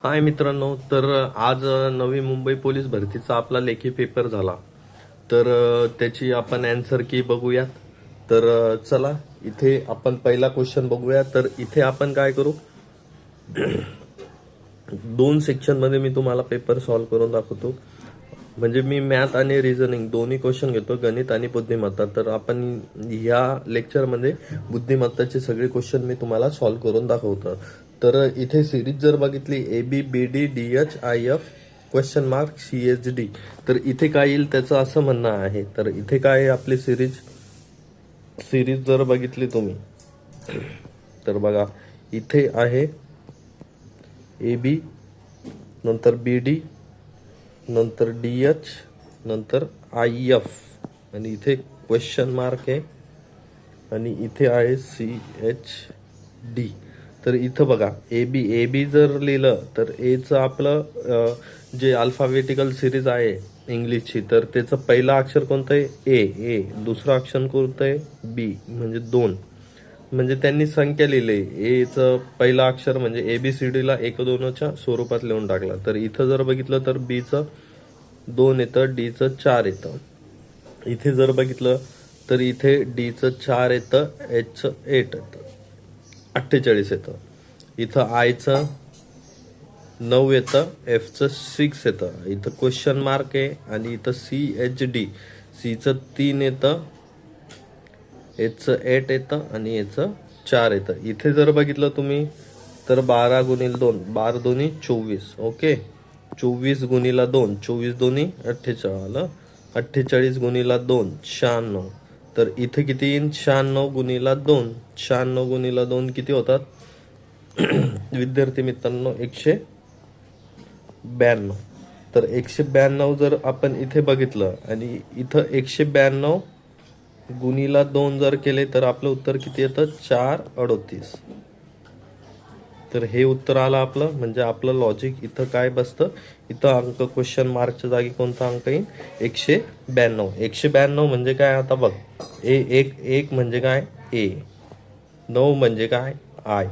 हाय मित्रांनो, तर आज नवी मुंबई पोलीस भरतीचा आपला लेखी पेपर झाला. तर त्याची आपण अँसर की बघूयात. तर चला इथे आपण पहिला क्वेश्चन बघूया. तर इथे आपण काय करू, दोन सेक्शन मध्ये मी तुम्हाला पेपर सॉल्व्ह करून दाखवतो. म्हणजे मी मॅथ आणि रिझनिंग दोन्ही क्वेश्चन घेतो, गणित आणि बुद्धिमत्ता. तर आपण ह्या लेक्चरमध्ये बुद्धिमत्ताचे सगळे क्वेश्चन मी तुम्हाला सॉल्व्ह करून दाखवतो. तर इथे सिरीज जर बघितली ABBDDHIF क्वेश्चन मार्क CHD, तर इथे काय येईल त्याचं असं म्हणणं आहे. तर इथे काय आहे आपली सिरीज सिरीज जर बघितली तुम्ही, तर बघा इथे आहे AB, नंतर BD, नंतर DH, नंतर IF, आणि इथे क्वेश्चन मार्क आहे, आणि इथे आहे CHD. तर इथं बघा AB जर लिहिलं तर एचं आपलं जे अल्फाबेटिकल सिरीज आहे इंग्लिशची, तर त्याचं पहिलं अक्षर कोणतं आहे ए. दुसरं अक्षर कोणतं आहे बी, म्हणजे 2. म्हणजे त्यांनी संख्या लिहिली. एचं पहिला अक्षर म्हणजे ABCD ला 1-2च्या स्वरूपात लिहून टाकला. तर इथं जर बघितलं तर बीचं 2 येतं, डीचं 4 येतं. इथे जर बघितलं तर इथे डीचं 4 येतं, एचचं 8 येतं, 48 येतं. इथं आयचं 9 येतं, एफचं 6 येतं. इथं क्वेश्चन मार्क आहे, आणि इथं CHD, सीचं 3 येतं, एचचं 8 येतं, आणि याचं 4 येतं. इथे जर बघितलं तुम्ही तर 12 गुणिले 2, 12 दोन्ही 24. ओके, 24 गुणिला 2, 24 दोन्ही 48, 48 गुणिला 2 96. तर इथे किती येईल 96 गुणिला 2, 96 गुणिला 2 किती होतात विद्यार्थी मित्रांनो 192. तर 192 जर आपण इथे बघितलं आणि इथं 192 गुणिला 2 जर केले तर आपलं उत्तर किती येतं 438. तर हे उत्तर आलं आपलं. म्हणजे आपलं लॉजिक इथं काय बसतं, इथं अंक क्वेश्चन मार्कच्या जागी कोणता अंक येईल 192. 192 म्हणजे काय आता बघ, एक म्हणजे काय ए, 9 म्हणजे काय आय,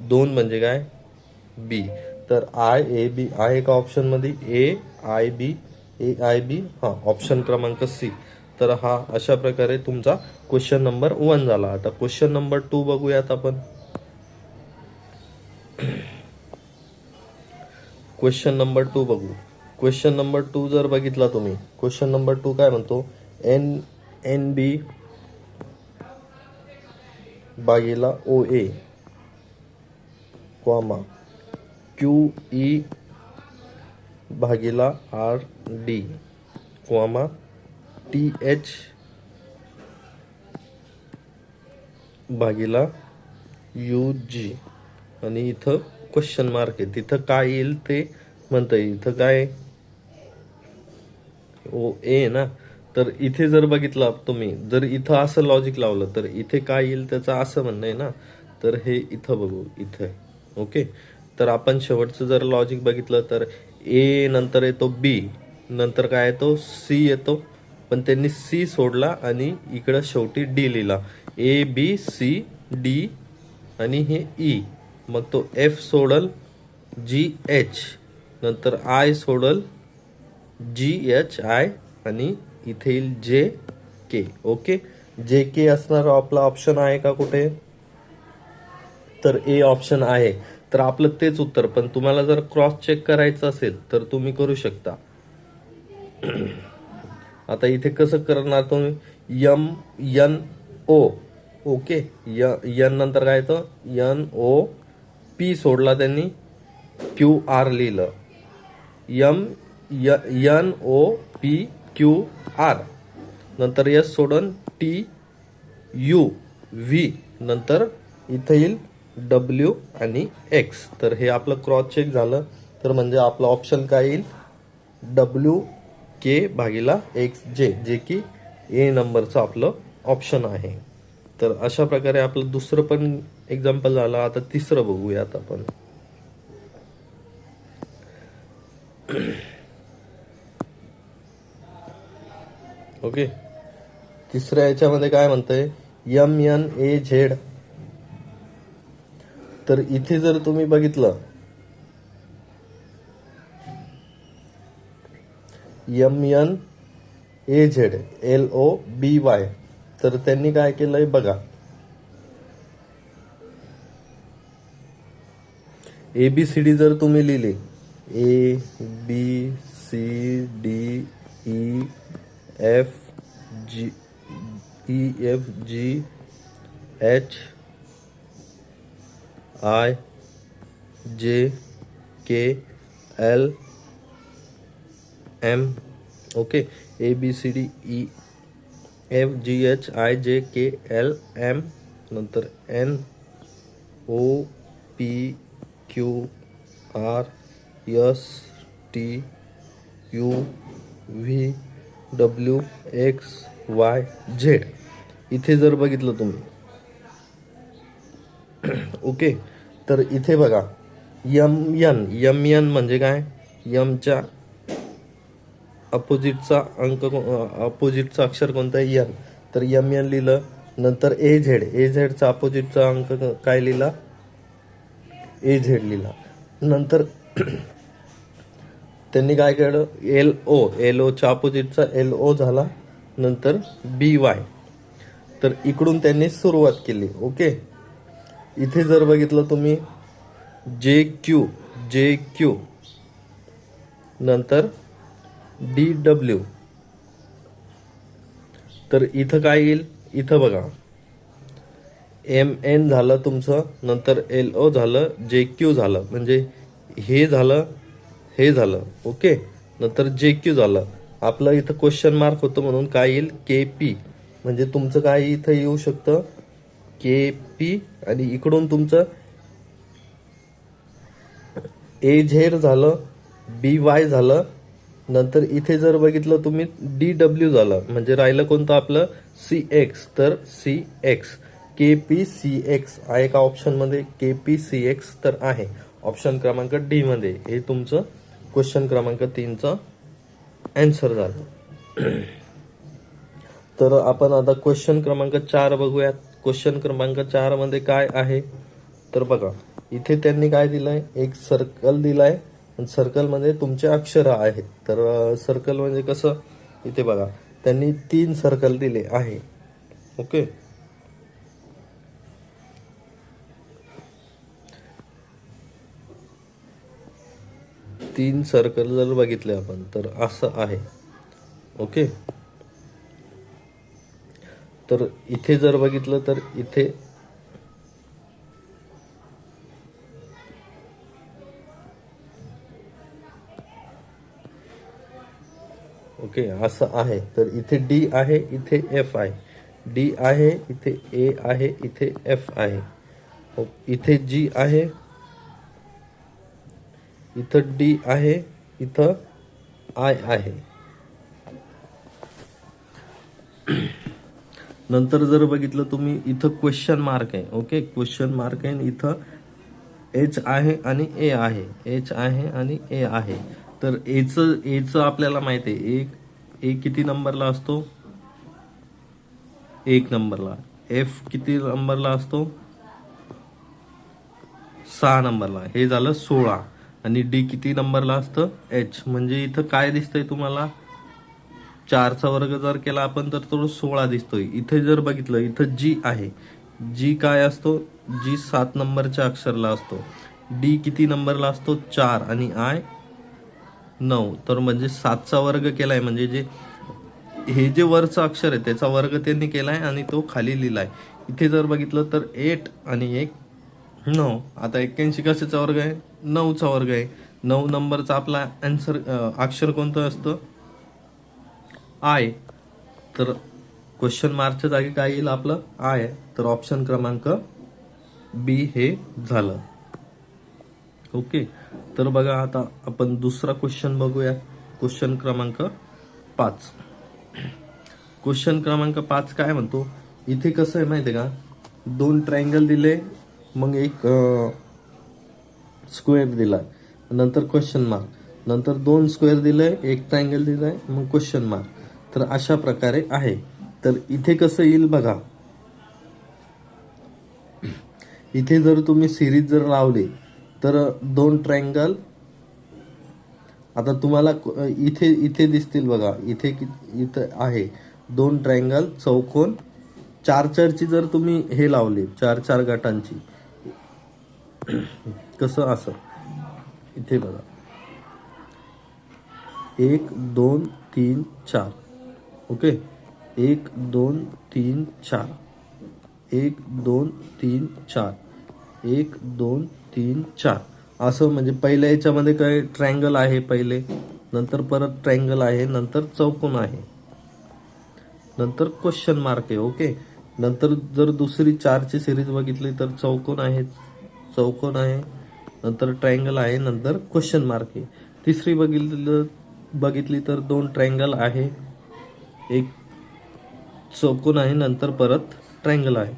2 म्हणजे काय बी. तर IAB आहे का ऑप्शन मध्ये AIB, हा ऑप्शन क्रमांक C. तर हा अशा प्रकारे तुमचा क्वेश्चन नंबर 1 झाला. आता क्वेश्चन नंबर 2 बघूयात आपण. क्वेश्चन नंबर 2 बघू. क्वेश्चन नंबर 2 जर बघितला तुम्ही, क्वेश्चन नंबर 2 काय म्हणतो, NB भागीला OA, कॉमा QE भागीला RD, कॉमा TH भागीला UG, आणि इथं क्वेश्चन मार्क आहे. तिथं काय येईल ते म्हणता येईल. इथं काय OA ना. तर इथे जर बघितलं तुम्ही, जर इथं असं लॉजिक लावलं तर इथे काय येईल त्याचं असं म्हणणं आहे ना. तर हे इथं बघू, इथं. ओके, तर आपण शेवटचं जर लॉजिक बघितलं तर ए नंतर येतो बी, नंतर काय येतो सी येतो, पण त्यांनी सी सोडला आणि इकडं शेवटी डी लिहिला. ABCD, आणि हे ई, मग तो F सोडल GH, नंतर आय सोडल GHI, आणि इथे येईल JK. ओके, JK असणारा आपला ऑप्शन आहे का कुठे, तर ए ऑप्शन आहे. तर आपलं तेच उत्तर. पण तुम्हाला जर क्रॉस चेक करायचं असेल तर तुम्ही करू शकता. आता इथे कसं करणार तुम्ही, MNO. ओके, यन नंतर काय येतं NOP सोडला त्यांनी, QR लिहिलं, NOPQR, नंतर S सोडून TUV, नंतर इथं येईल W आणि X. तर हे आपलं क्रॉस चेक झालं. तर म्हणजे आपलं ऑप्शन काय येईल WK भागीला XJ, जे की ए नंबरचं आपलं ऑप्शन आहे. तर अशा प्रकारे आपलं दुसरं पण एक्झाम्पल झालं. आता तिसरं बघूयात आपण. ओके, तिसऱ्या याच्यामध्ये काय म्हणतंय MNAZ. तर इथे जर तुम्ही बघितलं MNAZLOBY. तर त्यांनी काय केलंय बघा, ABCD जर तुम्ही लिहिली ABCDEFGHIJKLM, ओके, ABCDEFGHIJKLM, नंतर NOPQRSTUVWXYZ. इथे जर बघितलं तुम्ही, ओके, तर इथे बघा MN म्हणजे काय, यमच्या अपोजिटचा अक्षर कोणता आहे, एन. तर MN लिहिलं. नंतर AZचा अपोजिटचा अंक काय लिहिला, AZ लिहिला. नंतर त्यांनी काय केलं, LOच्या अपोजिटचा LO झाला. नंतर BY. तर इकडून त्यांनी सुरुवात केली. ओके, इथे जर बघितलं तुम्ही JQ, नंतर DW. तर इथं काय येईल, इथं बघा MN झालं तुमचं, नंतर LO झालं, JQ झालं, म्हणजे हे झालं, हे झालं. ओके, नंतर JQ झालं. आपलं इथं क्वेश्चन मार्क होतं म्हणून काय येईल, KP. म्हणजे तुमचं काय इथं येऊ शकतं, KP. आणि इकडून तुमचं AZ झालं, BY झालं. नंतर इथे जर बघितलं तुम्ही DW झालं, म्हणजे राहिलं कोणतं आपलं CX. तर CX, KPCX आहे का ऑप्शनमध्ये, KPCX तर आहे ऑप्शन क्रमांक डी मध्ये. हे तुमचं क्वेश्चन क्रमांक 3चा आन्सर झालं. तर आपण आता क्वेश्चन क्रमांक 4 बघूयात. क्वेश्चन क्रमांक 4 मध्ये काय आहे, तर बघा इथे त्यांनी काय दिलंय, एक सर्कल दिलाय. सर्कल मध्ये तुमचे अक्षर आहेत. तर सर्कल म्हणजे कसं, इथे बघा त्यांनी 3 सर्कल दिले आहे. ओके, तीन सर्कल जर बघितले आपण तर असं आहे. ओके, तर इथे जर बघितलं तर इथे ओके असं आहे. तर इथे D आहे, इथे F आहे. D आहे, इथे A आहे, इथे F आहे. इथे G आहे, इथं D आहे, इथं I आहे. नंतर जर बघितलं तुम्ही इथं क्वेश्चन मार्क आहे. ओके, क्वेश्चन मार्क आहे, इथं H आहे आणि A आहे. H आहे आणि A आहे. तर एचं आपल्याला माहिती आहे, ए किती नंबरला असतो, 1 नंबरला. F किती नंबरला असतो, 6 नंबरला. हे झालं 16. आणि D किती नंबरला असतं, H. म्हणजे इथं काय दिसतंय तुम्हाला, 4चा वर्ग जर केला आपण तर तो 16 दिसतोय. इथे जर बघितलं, इथं G आहे. G काय असतो, G 7 नंबरच्या अक्षरला असतो. D किती नंबरला असतो, 4. आणि I 9. तर म्हणजे 7चा वर्ग केलाय, म्हणजे जे हे जे वरचं अक्षर आहे त्याचा वर्ग त्यांनी केलाय आणि तो खाली लिहिलाय. इथे जर बघितलं तर 8 आणि 1 9. आता 81 कशाचा वर्ग आहे, 9चा वर्ग आहे. 9 नंबरचा आपला आन्सर अक्षर कोणतं असतं, I. तर क्वेश्चन मार्कच्या जागी काय येईल आपलं, I. तर ऑप्शन क्रमांक B हे झालं. ओके, तर बघा आता आपण दुसरा क्वेश्चन बघूया. क्वेश्चन क्रमांक 5. क्वेश्चन क्रमांक 5 काय म्हणतो, इथे कसं आहे माहिती आहे का, 2 ट्रायंगल दिले, मग एक स्क्वेअर दिलाय, नंतर क्वेश्चन मार्क. नंतर 2 स्क्वेअर दिले, एक ट्रायंगल दिलाय, मग क्वेश्चन मार्क. तर अशा प्रकारे आहे. तर इथे कसं येईल बघा, इथे जर तुम्ही सिरीज जर लावली तर 2 ट्रायंगल आता तुम्हाला इथे इथे दिसतील बघा, इथं आहे 2 ट्रायंगल, चौकोन, 4-4ची जर तुम्ही हे लावले 4-4 गटांची, कसं असं इथे बघा 1 2 3 4, ओके, 1 2 3 4, 1 2 3 4, 1 2 3 4 असं. म्हणजे पहिल्या याच्यामध्ये काय ट्रायंगल आहे पहिले, नंतर परत ट्रायंगल आहे, नंतर चौकोन आहे, नंतर क्वेश्चन मार्क आहे, ओके. नंतर जर दुसरी 4ची सिरीज बघितली तर चौकोन आहे, चौकोन आहे, नंतर ट्रायंगल आहे, नंतर क्वेश्चन मार्क आहे. तिसरी बघितली तर 2 ट्रायंगल आहे, एक चौकोन आहे, नंतर परत ट्रायंगल आहे.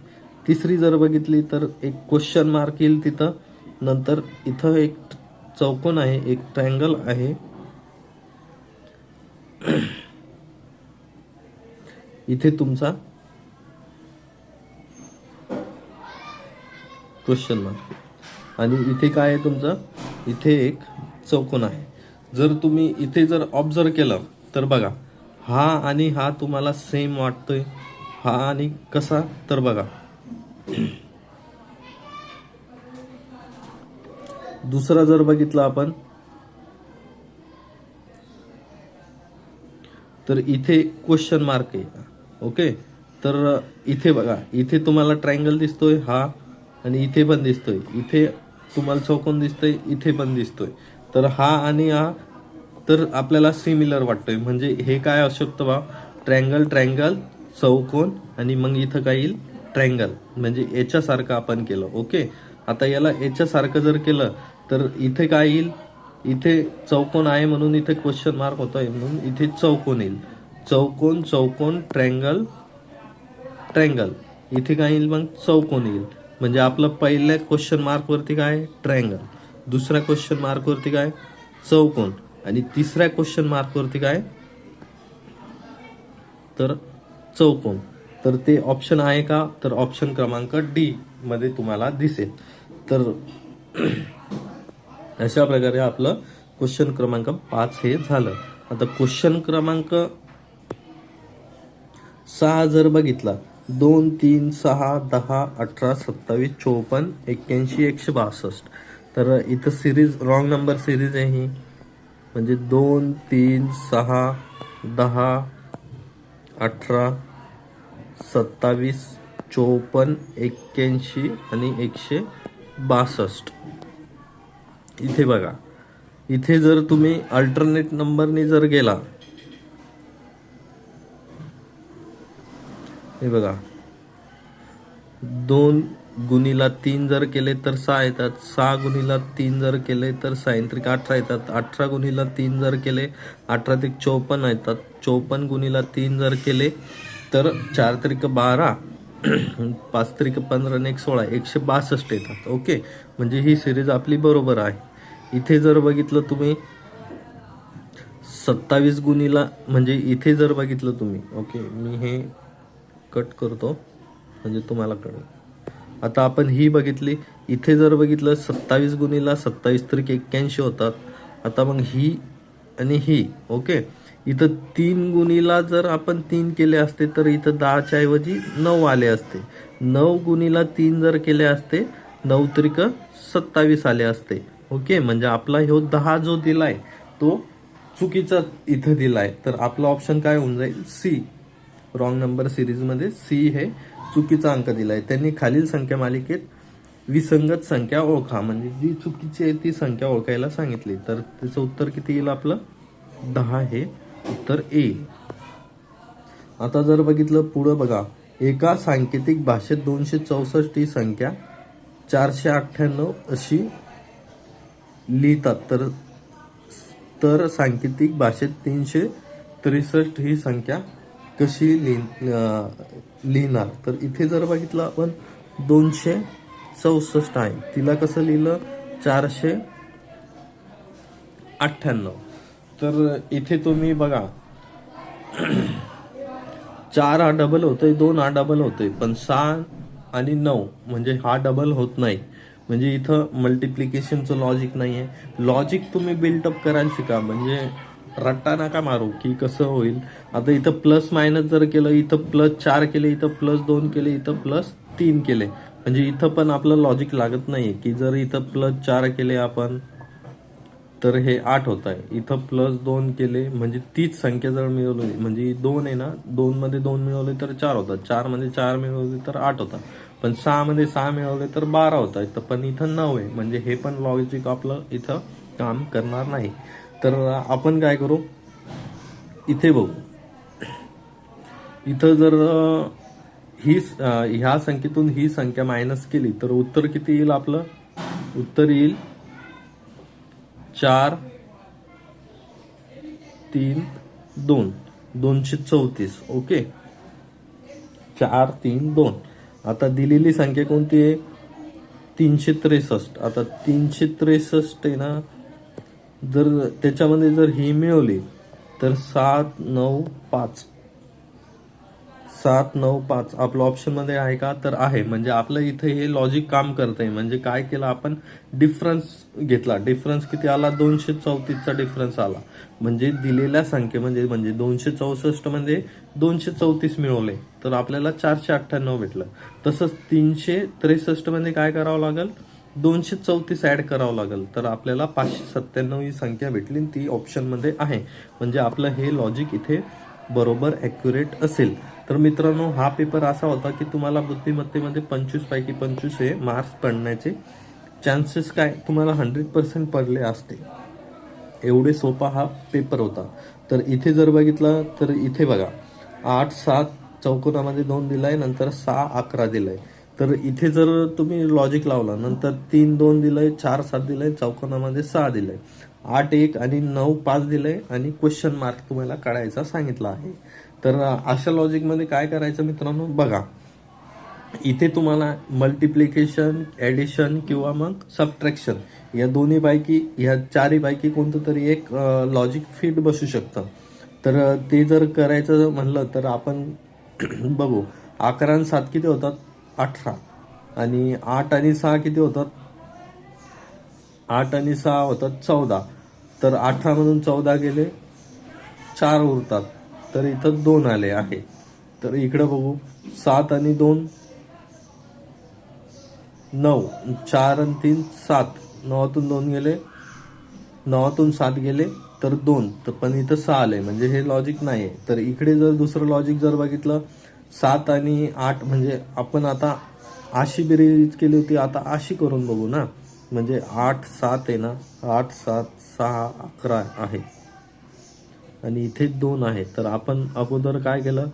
तिसरी जर बघितली तर एक क्वेश्चन मार्क येईल तिथं, नंतर इथं एक चौकोन आहे, एक ट्रायंगल आहे, इथे तुमचा क्वेश्चन मार्क, आणि इथे काय आहे तुमचा, इथे एक चौकोन आहे. जर तुम्ही इथे जर ऑब्झर्व केलं तर बघा, हा आणि हा तुम्हाला सेम वाटतोय, हा आणि कसा, तर बघा दुसरा जर बघितला आपण तर इथे क्वेश्चन मार्क आहे, ओके. तर इथे बघा, इथे तुम्हाला ट्रायंगल दिसतोय हा, आणि इथे पण दिसतोय, इथे तुम्हाला चौकोन दिसतोय, इथे पण दिसतोय. तर हा आणि हा तर आपल्याला सिमिलर वाटतोय. म्हणजे हे काय असू शकतं बा, ट्रायंगल ट्रायंगल चौकोन, आणि मग इथं काय येईल ट्रायंगल, म्हणजे याच्यासारखं आपण केलं, ओके. आता याला याच्यासारखं जर केलं तर इथे काय येईल, इथे चौकोन आहे म्हणून इथे क्वेश्चन मार्क होतोय, म्हणून इथे चौकोन येईल, चौकोन चौकोन ट्रायंगल ट्रायंगल, इथे काय येईल मग चौकोन येईल. म्हणजे आपलं पहिल्या क्वेश्चन मार्क वरती काय ट्रायंगल, दुसऱ्या क्वेश्चन मार्क वरती काय चौकोन, आणि तिसऱ्या क्वेश्चन मार्क वरती काय तर चौकोन. तर ते ऑप्शन आहे का, तर ऑप्शन क्रमांक डी मध्ये तुम्हाला दिसेल. तर अशा प्रकारे आपलं क्वेश्चन क्रमांक 5 हे झालं. आता क्वेश्चन क्रमांक 6 जर बघितला, 2 3 6 10 18 27 54 81 162, तर इथं सिरीज रॉंग नंबर सिरीज आहे ही. म्हणजे 2 3 6 10 18 27 54 81 आणि 162. इथे बघा, इथे जर तुम्ही अल्टरनेट नंबरने जर गेला, हे बघा 2 गुणीला 3 जर केले तर 6 येतात, 6 गुणीला 3 जर केले तर 6 त्रिक 18 येतात, 18 गुणीला 3 जर केले 18 त्रिक 54 येतात, 54 गुणीला 3 जर केले तर 4 त्रिक 12, 5 त्रिक 15 आणि 1 16, 162 येतात, ओके. म्हणजे ही सिरीज आपली बरोबर आहे. इथे जर बघितलं तुम्ही 27 गुणीला, म्हणजे इथे जर बघितलं तुम्ही, ओके, मी हे कट करतो म्हणजे तुम्हाला कळेल. आता आपण ही बघितली, इथे जर बघितलं 27 गुणीला 27 त्रिक 81 होतात. आता मग ही आणि ही, ओके. इथं 3 गुणीला जर आपण 3 केले असते तर इथं 10च्या ऐवजी 9 आले असते. 9 गुणीला 3 जर केले असते 9 त्रिक 27 आले असते, ओके. म्हणजे आपला ह्यो 10 जो दिलाय तो चुकीचा इथं दिलाय. तर आपला ऑप्शन काय होऊन जाईल, सी. रॉंग नंबर सिरीज मध्ये सी हे चुकीचा अंक दिलाय. त्यांनी खालील संख्या मालिकेत विसंगत संख्या ओळखा, म्हणजे जी चुकीची आहे ती संख्या ओळखायला सांगितली. तर त्याचं उत्तर किती येईल आपलं, 10 हे उत्तर येईल. आता जर बघितलं पुढं बघा, एका सांकेतिक भाषेत 264 ही संख्या 498 अशी लिहितात, तर सांकेतिक भाषेत 363 ही संख्या कशी लिहिणार. तर इथे जर बघितलं आपण 264 आहे, तिला कसं लिहिलं 498. तर इथे तुम्ही बघा 4 हा डबल होतोय, 2 हा डबल होतोय, पण 6 आणि 9 म्हणजे हा डबल होत नाही. म्हणजे इथं मल्टिप्लिकेशनचं लॉजिक नाही आहे. लॉजिक तुम्ही बिल्टअप करायला शिका. म्हणजे रट्टा नका मारू की कसं होईल. आता इथं प्लस मायनस जर केलं, इथं +4 केले, इथं +2 केले, इथं +3 केले, म्हणजे इथं पण आपलं लॉजिक लागत नाहीये की जर इथं +4 केले आपण तर हे 8 होत आहे. इथं +2 केले म्हणजे तीच संख्या जर मिळवली, म्हणजे 2 आहे ना, 2 मध्ये 2 मिळवले तर 4 होतात, 4 मध्ये 4 मिळवले तर 8 होतात, पण 6 मध्ये 6 मिळवले तर 12 होत आहे. पण इथं 9 आहे, म्हणजे हे पण लॉजिक आपलं इथं काम करणार नाही. तर आपण काय करू, इथे बघू. इथं जर ह्या संख्येतून ही संख्या मायनस केली तर उत्तर किती येईल आपलं? उत्तर येईल 4 3 2 234. ओके, 4 3 2. आता दिलेली संख्या कोणती आहे? 363. आता 363 आहे ना, जर त्याच्यामध्ये जर ही मिळवली तर 7 9 5 7 9 5 आपलं ऑप्शन मध्ये आहे का? तर आहे. म्हणजे आपलं इथे हे लॉजिक काम करतंय. म्हणजे काय केलं आपण? डिफरन्स घेतला. डिफरन्स किती आला? 234चा डिफरन्स आला. म्हणजे दिलेल्या संख्येमध्ये, म्हणजे 264 मध्ये 234 मिळवले तर आपल्याला 498 भेटलं. तसंच 363 मध्ये काय करावं लागेल? 234 ऍड करावं लागेल, तर आपल्याला 597 ही संख्या भेटली. ती ऑप्शन मध्ये आहे. म्हणजे आपलं हे लॉजिक इथे बरोबर ॲक्युरेट असेल. तर मित्रांनो, हा पेपर असा होता की तुम्हाला बुद्धिमत्तेमध्ये 25 पैकी 25 हे मार्क्स पडण्याचे चान्सेस काय तुम्हाला 100% पडले असते. एवढे सोपा हा पेपर होता. तर इथे जर बघितलं तर इथे बघा, 8 7 चौकोनामध्ये 2 दिलाय, नंतर 6 11 दिलाय. तर इथे जर तुम्ही लॉजिक लावला, नंतर 3 2 दिलंय, 4 7 दिलंय, चौकोनामध्ये 6 दिलंय, 8 1 आणि 9 5 दिलंय, आणि क्वेश्चन मार्क तुम्हाला काढायचा सांगितला आहे. तर अशा लॉजिकमध्ये काय करायचं मित्रांनो, बघा इथे तुम्हाला मल्टिप्लिकेशन, ऍडिशन किंवा मग सबट्रॅक्शन या दोन्ही पैकी, या चारी पैकी कोणतं तरी एक लॉजिक फिट बसू शकतं. तर ते जर करायचं म्हणलं तर आपण बघू, 11 आणि 7 किती होतात? 18. आणि 8 आणि 6 किती होतात? 8 आणि 6 होतात 14. तर 18 मधून 14 गेले, 4 उरतात, तर इथं 2 आले आहे. तर इकडे बघू, 7 आणि 2 9, 4 आणि 3 7, 9तून 2 गेले, 9तून 7 गेले तर 2, तर पण इथं 6 आले, म्हणजे हे लॉजिक नाही आहे. तर इकडे जर दुसरं लॉजिक जर बघितलं, 7 आणि 8, म्हणजे आपण आता अशी बेरीज केली होती, आता अशी करून बघू ना. म्हणजे 8 7 आहे ना, 8 7 6 11 आहे, आणि इथे 2 आहे. तर आपण अगोदर काय केलं?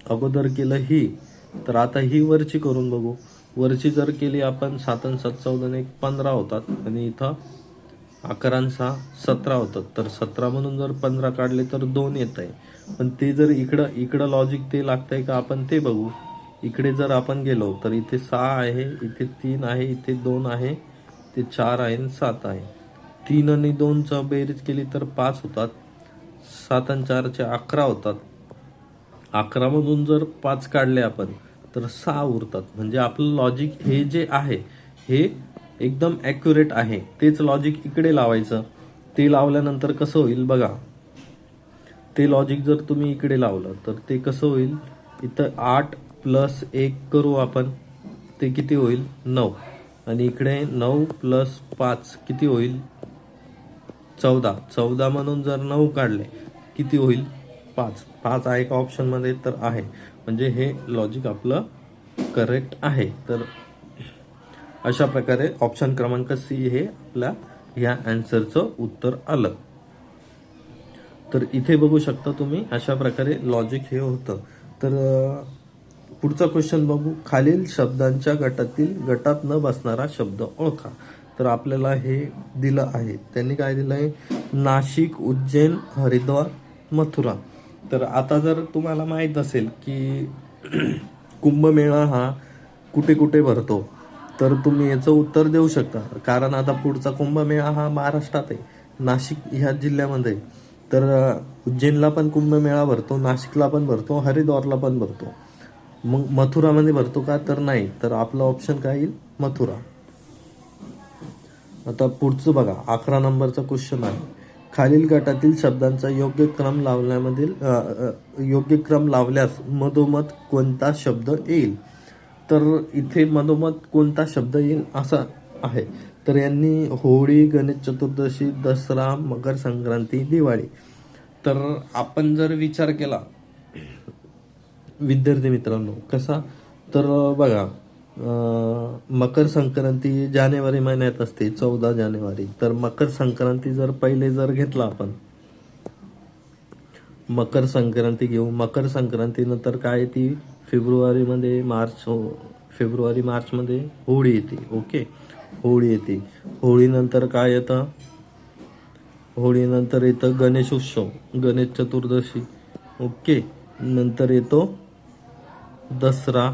अगोदर केलं ही. तर आता ही वरची करून बघू. वरची जर केली आपण, 7 आणि 7 14 आणि 1 15 होतात, आणि इथं 11 आणि 6 17 होतात. तर 17 म्हणून जर 15 काढले तर 2 येत आहे. पण ते जर इकडं लॉजिक ते लागतंय का आपण ते बघू. इकडे जर आपण गेलो तर इथे 6 आहे, इथे 3 आहे, इथे 2 आहे, ते 4 आहे आणि 7 आहे. 3 आणि 2चा बेरीज केली तर 5 होतात. 7 आणि 4चे 11 होतात. 11 मधून जर 5 काढले आपण तर 6 उरतात. म्हणजे आपलं लॉजिक हे जे आहे हे एकदम ॲक्युरेट आहे. तेच लॉजिक इकडे लावायचं. ते लावल्यानंतर कसं होईल बघा. ते लॉजिक जर तुम्ही इकडे लावलं तर ते कसं होईल? इथं 8 + 1 करू आपण, ते किती होईल? 9. आणि इकडे 9 + 5 किती होईल? 14. 14 म्हणून जर 9 काढले किती होईल? 5. 5 आहे का ऑप्शन मध्ये? तर आहे. म्हणजे हे लॉजिक आपलं करेक्ट आहे. तर अशा प्रकारे ऑप्शन क्रमांक सी हे आपल्या या आन्सरचं उत्तर आलं. तर इथे बघू शकता तुम्ही, अशा प्रकारे लॉजिक हे होतं. तर पुढचा क्वेश्चन बघू. खालील शब्दांच्या गटात न बसणारा शब्द ओळखा. तर आपल्याला हे दिलं आहे. त्यांनी काय दिलंय? नाशिक, उज्जैन, हरिद्वार, मथुरा. तर आता जर तुम्हाला माहित असेल की कुंभमेळा हा कुठे कुठे भरतो, तर तुम्ही याचं उत्तर देऊ शकता. कारण आता पुढचा कुंभमेळा हा महाराष्ट्रात आहे, नाशिक ह्या जिल्ह्यामध्ये. तर उज्जैनला पण कुंभमेळा भरतो, नाशिकला पण भरतो, हरिद्वारला पण भरतो. मग मथुरामध्ये भरतो का? तर नाही. तर आपला ऑप्शन काय येईल? मथुरा. आता पुढचं बघा, 11 नंबरचा क्वेश्चन आहे. खालील गटातील शब्दांचा योग्य क्रम लावल्यास मधोमध कोणता शब्द येईल. तर इथे मधोमध कोणता शब्द येईल असं आहे. तर यांनी होळी, गणेश चतुर्दशी, दसरा, मकर संक्रांती, दिवाळी. तर आपण जर विचार केला विद्यार्थी मित्रांनो कसा, तर बघा मकर संक्रांती जानेवारी महिन्यात असते, 14 जानेवारी. तर मकर संक्रांती जर पहिले जर घेतला आपण, मकर संक्रांती घेऊ. मकर संक्रांती नंतर काय ती फेब्रुवारी मार्च मध्ये होळी येते. ओके, होळी येते. होळी नंतर काय येतं, होळी नंतर येतं गणेश उत्सव, गणेश चतुर्दशी. ओके, नंतर येतो दसरा,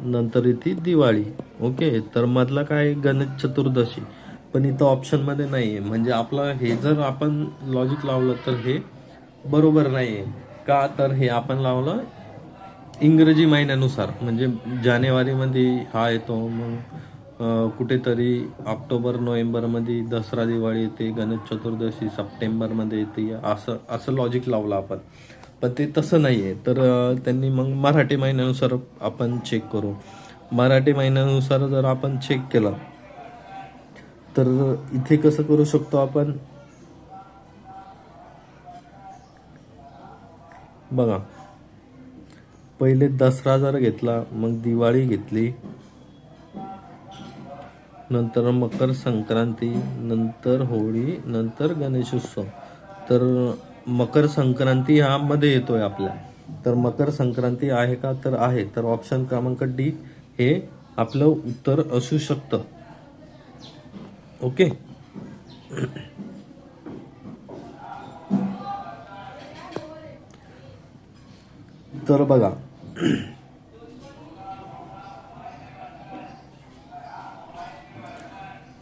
नंतर येते दिवाळी. ओके, तर मधला काय गणेश चतुर्दशी. पण इथं ऑप्शन मध्ये नाहीये. म्हणजे आपलं हे जर आपण लॉजिक लावलं तर हे बरोबर नाहीये. का, तर हे आपण लावलं इंग्रजी महिन्यानुसार. म्हणजे जानेवारीमध्ये हा येतो, मग कुठेतरी ऑक्टोबर नोव्हेंबरमध्ये दसरा दिवाळी येते, गणेश चतुर्दशी सप्टेंबरमध्ये येते, असं लॉजिक लावलं आपण. पण ते तसं नाहीये. तर त्यांनी मग मराठी महिन्यानुसार आपण चेक करू. मराठी महिन्यानुसार जर आपण चेक केलं तर इथे कसं करू शकतो आपण, बघा पहिले दसरा जर घेतला, मग दिवाळी घेतली, नंतर मकर संक्रांती, नंतर होळी, नंतर गणेशोत्सव. तर मकर संक्रांती हा मध्ये येतोय आपल्या. तर मकर संक्रांती आहे का, तर आहे. तर ऑप्शन क्रमांक डी हे आपलं उत्तर असू शकतं. ओके, तर बघा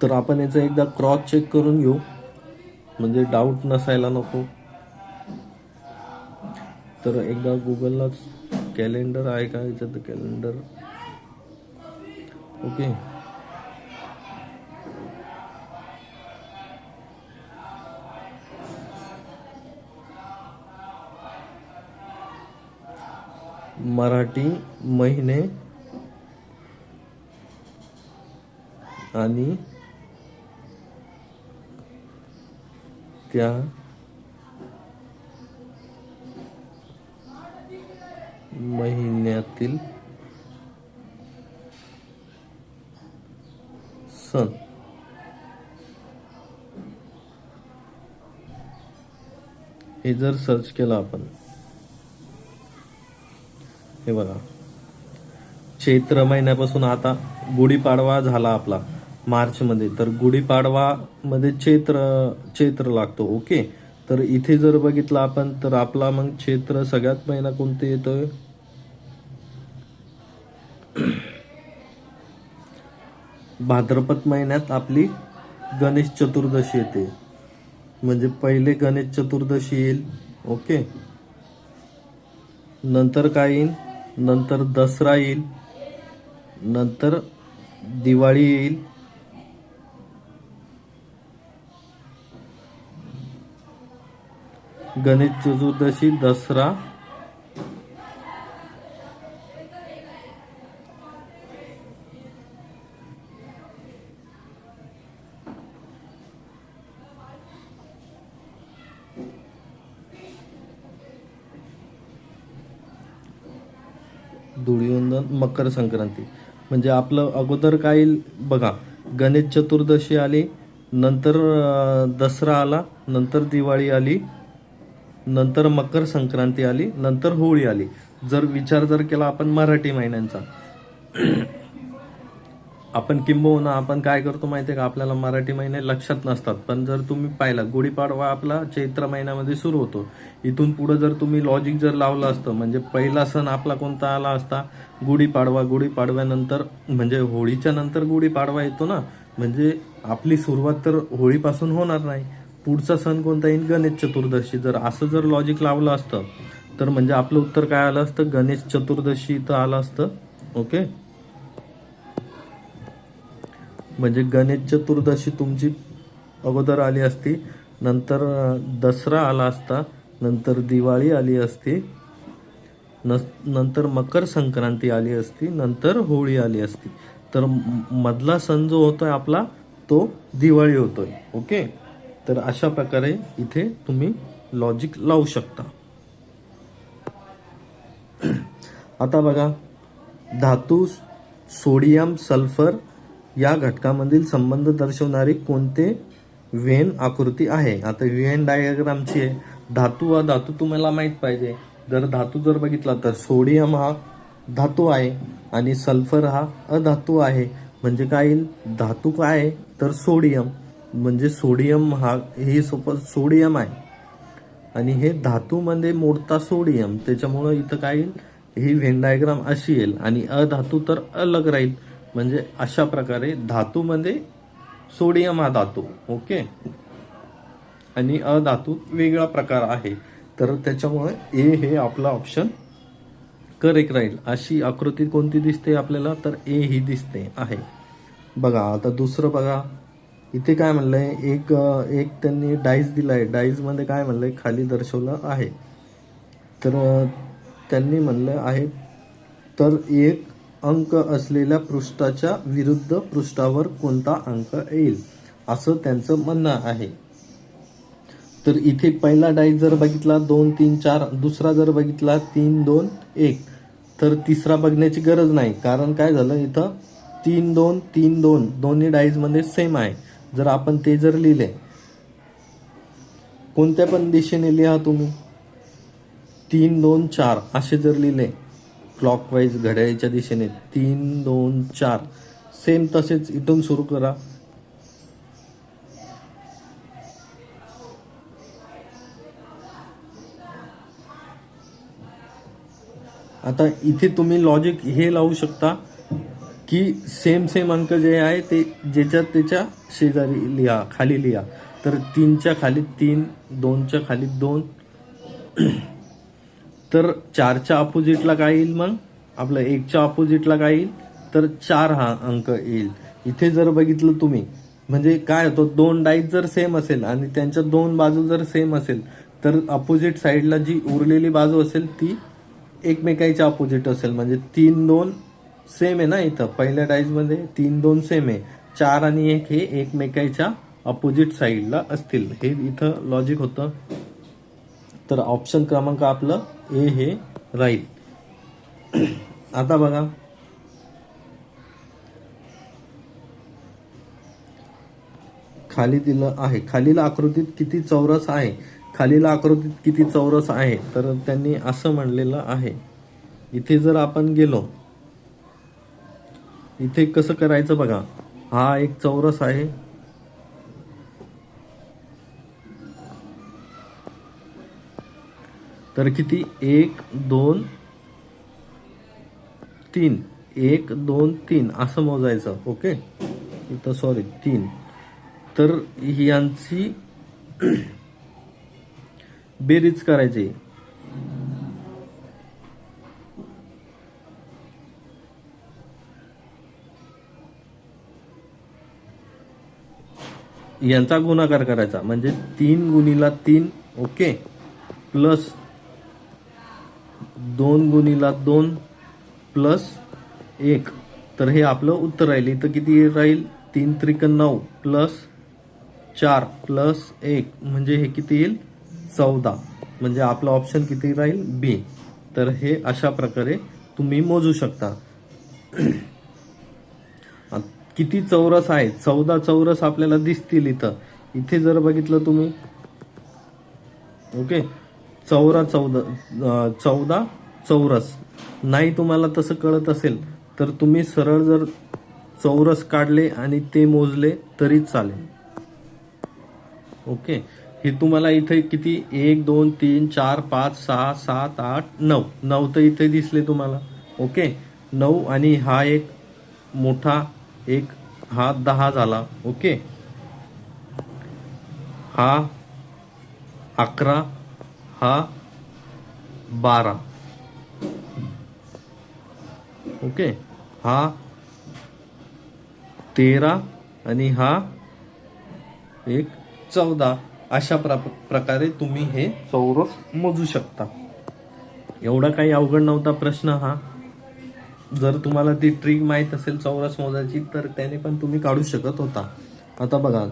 तर आपण याचं एकदा क्रॉस चेक करून घेऊ, म्हणजे डाऊट नसायला नको. तर एकदा गुगलला कॅलेंडर आहे का याच्यात, कॅलेंडर. ओके, मराठी महिने आणि त्या महिन्यातील सण. हे जर सर्च केलं आपण, हे बघा चैत्र महिन्यापासून आता गुढीपाडवा झाला आपला मार्च मध्ये. तर गुढीपाडवा मध्ये चैत्र लागतो. ओके, तर इथे जर बघितलं आपण तर आपला मग चैत्र सगळ्यात महिना कोणते येतोय, भाद्रपद महिन्यात आपली गणेश चतुर्दशी येते. म्हणजे पहिले गणेश चतुर्दशी येईल. ओके, नंतर काय येईल, नंतर दसरा येईल, नंतर दिवाळी येईल, गणेश चतुर्दशी, दसरा, धुळीवंदन, मकर संक्रांती. म्हणजे आपलं अगोदर काय येईल बघा, गणेश चतुर्दशी आली, नंतर दसरा आला, नंतर दिवाळी आली, नंतर मकर संक्रांती आली, नंतर होळी आली. जर विचार जर केला आपण मराठी महिन्यांचा, आपण किंबहुना आपण काय करतो माहितीये का, आपल्याला मराठी महिने लक्षात नसतात. पण जर तुम्ही पाहिला गुढीपाडवा आपला चैत्र महिन्यामध्ये सुरू होतो. इथून पुढे जर तुम्ही लॉजिक जर लावलं असतं, म्हणजे पहिला सण आपला कोणता आला असता, गुढीपाडवा. गुढीपाडव्यानंतर म्हणजे होळीच्या नंतर गुढीपाडवा येतो ना, म्हणजे आपली सुरुवात तर होळीपासून होणार नाही. पुढचा सण कोणता येईल, गणेश चतुर्दशी. जर असं जर लॉजिक लावलं असतं तर म्हणजे आपलं उत्तर काय आलं असतं, गणेश चतुर्दशी इथं आलं असतं. ओके, म्हणजे गणेश चतुर्दशी तुमची अगोदर आली असती, नंतर दसरा आला असता, नंतर दिवाळी आली असती, नंतर मकर संक्रांती आली असती, नंतर होळी आली असती. तर मधला सण जो होतोय आपला तो दिवाळी होतोय. ओके, तर अशा प्रकारे इथे तुम्ही लॉजिक लावू शकता. आता बघा, धातू सोडियम सल्फर या घटकामधील संबंध दर्शवणारी कोणते वेन आकृती आहे. आता वेन डायग्रामची आहे. धातू हा धातू तुम्हाला माहित पाहिजे. जर धातू जर बघितला तर सोडियम हा धातू आहे आणि सल्फर हा अधातू आहे. म्हणजे काय येईल, धातू काय आहे तर सोडियम, म्हणजे सोडियम हा हे सोडियम आहे आणि हे धातूमध्ये मोडता सोडियम, त्याच्यामुळं इथं काय येईल, ही व्हेन डायग्राम अशी येईल आणि अधातू तर अलग राहील. म्हणजे अशा प्रकारे धातूमध्ये सोडियम हा धातू, ओके, आणि अधातू वेगळा प्रकार आहे. तर त्याच्यामुळे ए हे आपला ऑप्शन करेक्ट राहील. अशी आकृती कोणती दिसते आपल्याला तर ए ही दिसते आहे. बघा आता दुसरं बघा, इथे काय म्हणलंय, एक त्यांनी डाईस दिलाय. डाईस मध्ये काय म्हणलंय खाली दर्शवलं आहे. तर त्यांनी म्हणलं आहे तर एक अंक असलेल्या पृष्ठाच्या विरुद्ध पृष्ठावर कोणता अंक येईल असं त्यांचं म्हणणं आहे. तर इथे पहिला डाईस जर बघितला 2 3 4, दुसरा जर बघितला 3 2 1, तर तिसरा बघण्याची गरज नाही. कारण काय झालं, इथं 3 2 3 2 दोन्ही डाईस मध्ये सेम आहे. जर आपण ते जर लिहिले, कोणत्या पण दिशेने लिहा तुम्ही, 3 2 4 असे जर लिहिले क्लॉकवाईज घड्याळीच्या दिशेने, 3 2 4 सेम तसेच इथून सुरू करा. आता इथे तुम्ही लॉजिक हे लावू शकता की सेम अंक जे आहे ते ज्याच्यात त्याच्या शेजारी लिहा, खाली लिहा. तर 3च्या खाली 3, 2च्या खाली 2, तर 4च्या अपोजिटला काय येईल, मग आपलं 1च्या अपोजिटला काय येईल तर 4 हा अंक येईल. इथे जर बघितलं तुम्ही, म्हणजे काय होतं, 2 डाईस जर सेम असेल आणि त्यांच्या 2 बाजू जर सेम असेल तर अपोजिट साईडला जी उरलेली बाजू असेल ती एकमेकांच्या अपोजिट असेल. म्हणजे 3 2 सेम आहे ना, इथं पहिल्या डाईस मध्ये 3 2 सेम आहे, 4 आणि 1 हे एकमेकांच्या अपोजिट साईडला असतील. हे इथं लॉजिक होतं. तर ऑप्शन क्रमांक आपलं ए हे राहील. आता बघा, खाली दिलं आहे, खालील आकृतीत किती चौरस आहे. खालील आकृतीत किती चौरस आहे तर त्यांनी असं म्हणलेलं आहे. इथे जर आपण गेलो, इथे कसं करायचं बघा, हा एक चौरस आहे, तर किती 1 2 3, 1 2 3 असं मोजायचं. ओके, इथं सॉरी 3. तर यांची बेरीज करायची. यांचा गुणाकार करायचा, म्हणजे 3 गुणिला 3, ओके, प्लस 2 गुणिला 2 प्लस 1. तर हे आपलं उत्तर राहील. इथं किती राहील, 3 त्रिक 9 प्लस 4 प्लस 1, म्हणजे हे किती येईल 14. म्हणजे आपला ऑप्शन किती राहील बी. तर हे अशा प्रकारे तुम्ही मोजू शकता. किती चौरस आहे, 14 चौरस आपल्याला दिसतील इथं. इथे जर बघितलं तुम्ही, ओके, 14 चौरस. नाही तुम्हाला तसं कळत असेल तर तुम्ही सरळ जर चौरस काढले आणि ते मोजले तरी चालेल. ओके, हे तुम्हाला इथे किती 1 2 3 4 5 6 7 8 9 9 तर इथे दिसले तुम्हाला. ओके, 9 आणि हा एक मोठा एक, हा 10 झाला. ओके, हा 11, हा 12, ओके, हा 13 आणि हा एक 14. अशा प्रकारे तुम्ही हे चौरस मोजू शकता. एवढा काही अवघड नव्हता प्रश्न हा. जर तुम्हाला ती ट्रिक माहीत असेल चौरस मोजायची तर त्याने पण तुम्ही काढू शकत होता. आता बघा,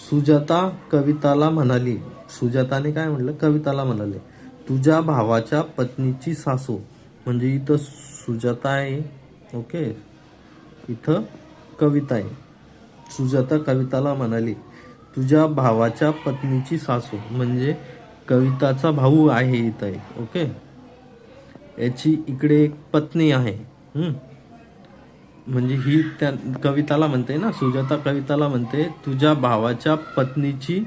सुजाता कविताला म्हणाली, सुजाताने काय म्हटलं, कविताला म्हणाले, तुझ्या भावाच्या पत्नीची सासू, म्हणजे इथं सुजाता आहे, ओके, इथं कविता आहे. सुजाता कविताला म्हणाली, तुझ्या भावाच्या पत्नीची सासू, म्हणजे कविताचा भाऊ आहे इथं, ओके, याची इकडे एक पत्नी आहे. म्हणजे ही त्या कविताला म्हणते ना, सुजाता कविताला म्हणते, तुझ्या भावाच्या पत्नीची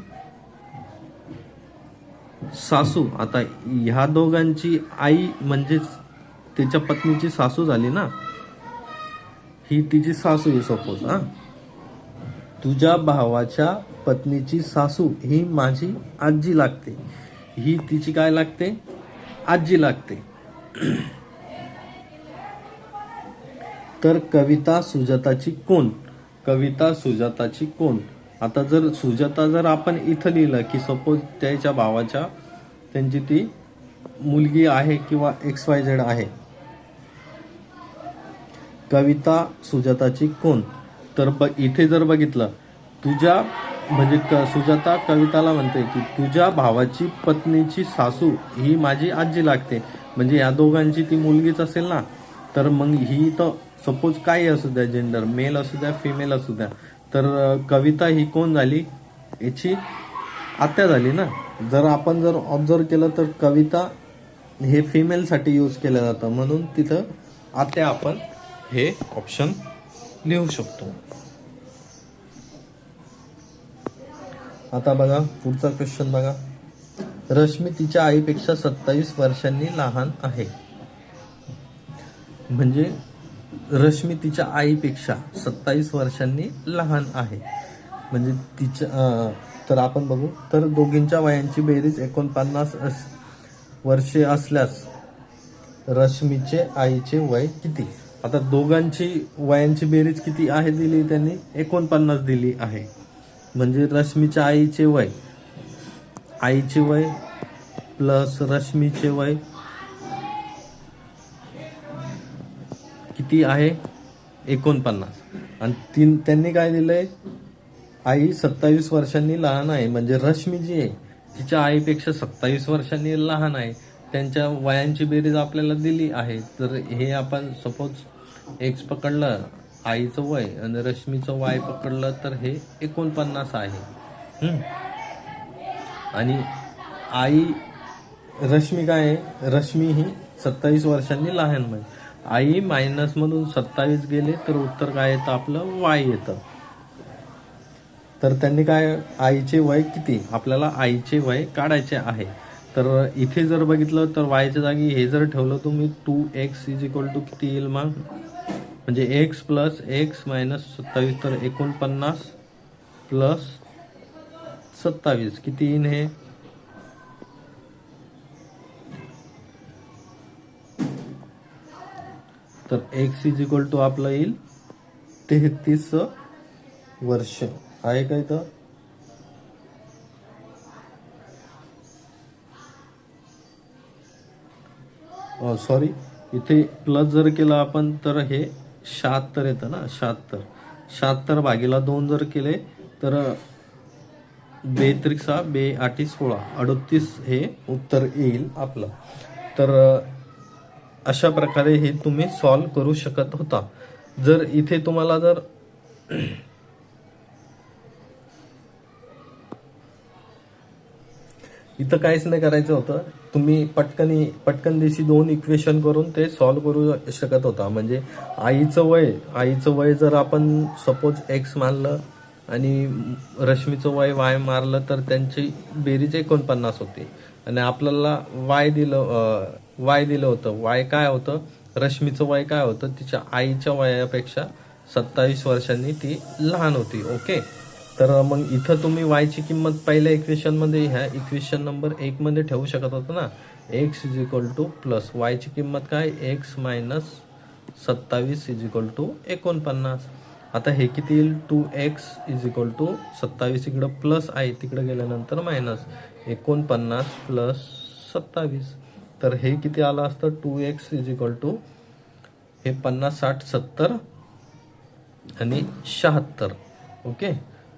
सासू. आता ह्या दोघांची आई म्हणजेच त्याच्या पत्नीची सासू झाली ना, ही तिची सासू आहे सपोज. तुझ्या भावाच्या पत्नीची सासू ही माझी आजी लागते. ही तिची काय लागते, आजी लागते. तर कविता सुजाताची कोण, कविता सुजाताची कोण. आता जर सुजाता जर आपण इथं लिहिलं की सपोज त्याच्या भावाच्या, त्यांची ती मुलगी आहे किंवा XYZ आहे. कविता सुजाताची कोण, तर इथे जर बघितलं, तुझ्या म्हणजे सुजाता कविताला म्हणते की तुझ्या भावाची पत्नीची सासू ही माझी आजी लागते. म्हणजे या दोघांची ती मुलगीच असेल ना. तर मग ही तर सपोज काही असू द्या, जेंडर मेल असू द्या, फिमेल असू द्या, तर कविता ही कोण झाली, याची आत्या झाली ना. जर आपण जर ऑब्झर्व केलं तर कविता हे फिमेलसाठी यूज केलं जातं, म्हणून तिथं आत्या आपण हे ऑप्शन लिहू शकतो. आता बघा पुढचा क्वेश्चन बघा. रश्मी तिच्या आईपेक्षा 27 वर्षांनी लहान आहे. म्हणजे रश्मी तिच्या आईपेक्षा 27 वर्षांनी लहान आहे. म्हणजे तिच्या तर आपण बघू, तर दोघींच्या वयांची बेरीज 49 वर्षे असल्यास रश्मीचे आईचे वय किती. आता दोघांची वयांची बेरीज किती आहे दिली त्यांनी, 49 दिली आहे. म्हणजे रश्मीच्या आईचे वय, आईचे वय प्लस रश्मीचे वय किती आहे, 49. आणि त्यांनी काय दिलंय, आई 27 वर्षांनी लहान आहे. म्हणजे रश्मी जी आहे तिच्या आईपेक्षा 27 वर्षांनी लहान आहे. त्यांच्या वयांची बेरीज आपल्याला दिली आहे. तर हे आपण सपोज एक्स पकडलं आईचं वय आणि रश्मीचं वाय पकडलं तर हे 49 आहे. आणि आई रश्मी काय आहे, रश्मी ही 27 वर्षांनी लहान. म्हणजे आई मायनस मधून 27 गेले तर उत्तर काय येतं आपलं, वाय येतं. तर त्यांनी काय, आईचे वय किती, आपल्याला आईचे वय काढायचे आहे. तर इथे जर बघितलं तर वायच्या जागी हे जर ठेवलं तुम्ही 2x = किती येईल मग, म्हणजे x + x - 27, तर 49 + 27 किती येईल हे, तर x = आपलं येईल 33 वर्ष आहे काय. तर सॉरी, इथे प्लस जर केलं आपण तर हे 76 येतं ना. 76 भागीला 2 जर केले तर 2 × 6 2 × 8 = 16, 38 हे उत्तर येईल आपलं. तर अशा प्रकारे हे तुम्ही सॉल्व करू शकत होता. जर इथे तुम्हाला जर इथं काहीच नाही करायचं होतं, तुम्ही पटकन दिशी 2 इक्वेशन करून ते सॉल्व करू शकत होता. म्हणजे आईचं वय जर आपण सपोज x मानलं आणि रश्मीचं वय y मारलं तर त्यांची बेरीज 49 होती. आणि आपल्याला y दिलं होतं. y काय होतं, रश्मीचं वय काय होतं, तिच्या आईच्या वयापेक्षा 27 वर्षांनी ती लहान होती. ओके, तर मग इथं तुम्ही y ची किंमत पहिल्या इक्वेशन मध्ये, ह्या इक्वेशन नंबर 1 मध्ये ठेवू शकत होता ना. x + y ची किंमत काय, x - 27 = 49. आता हे किती येईल 2x इज इक्वल टू 27 इकडं प्लस आहे तिकडे गेल्यानंतर मायनस 49 प्लस 27. तर हे किती आलं असतं 2x इज इक्वल टू हे 50 60 70 आणि 76. ओके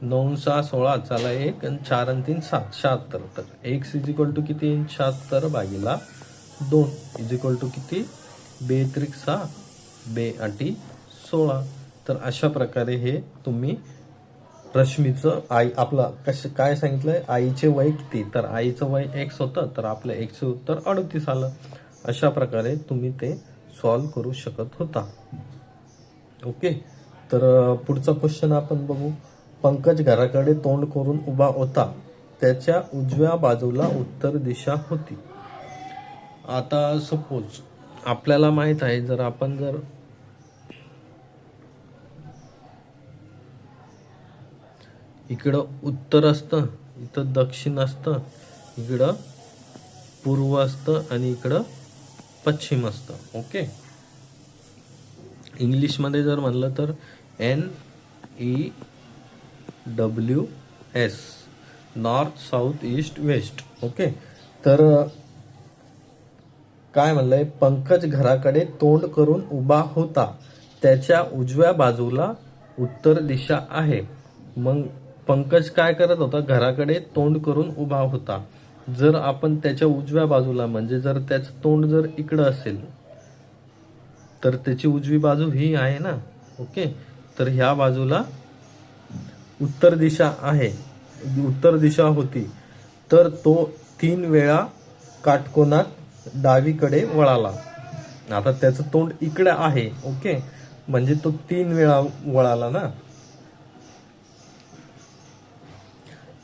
9 6 16 चला 1 आणि 4 आणि 3 7 76. तर x इज इक्वल टू किती 76 भागीला 2 इज इक्वल टू किती 2 त्रिक 6 2 8 16. तर अशा प्रकारे हे तुम्ही रश्मीचं आई आपला काय सांगितलंय आईचे वय किती तर आईचं वय x होतं तर आपलं x चे उत्तर 38 आलं. अशा प्रकारे तुम्ही ते सॉल्व करू शकत होता. ओके तर पुढचा क्वेश्चन आपण बघू. पंकज घराकडे तोंड करून उभा होता त्याच्या उजव्या बाजूला उत्तर दिशा होती. आता सपोज आपल्याला माहित आहे जर आपण जर इकडं उत्तर असतं इथं दक्षिण असतं इकडं पूर्व असतं आणि इकडं पश्चिम असतं. ओके इंग्लिशमध्ये जर म्हणलं तर NEWS north south east west. Okay तर काय म्हणलंय पंकज घराकडे तोंड करून उभा होता त्याच्या उजव्या बाजूला उत्तर दिशा आहे. मग पंकज काय करत होता घराकडे तोंड करून उभा होता. जर आपण त्याच्या उजव्या बाजूला म्हणजे जर त्याचं तोंड जर इकडं असेल तर त्याची उजवी बाजू ही आहे ना. ओके तर ह्या बाजूला उत्तर दिशा आहे उत्तर दिशा होती तर तो 3 वेळा काटकोनात डावीकडे वळाला. आता त्याचं तोंड इकडे आहे. ओके म्हणजे तो 3 वेळा वळाला ना.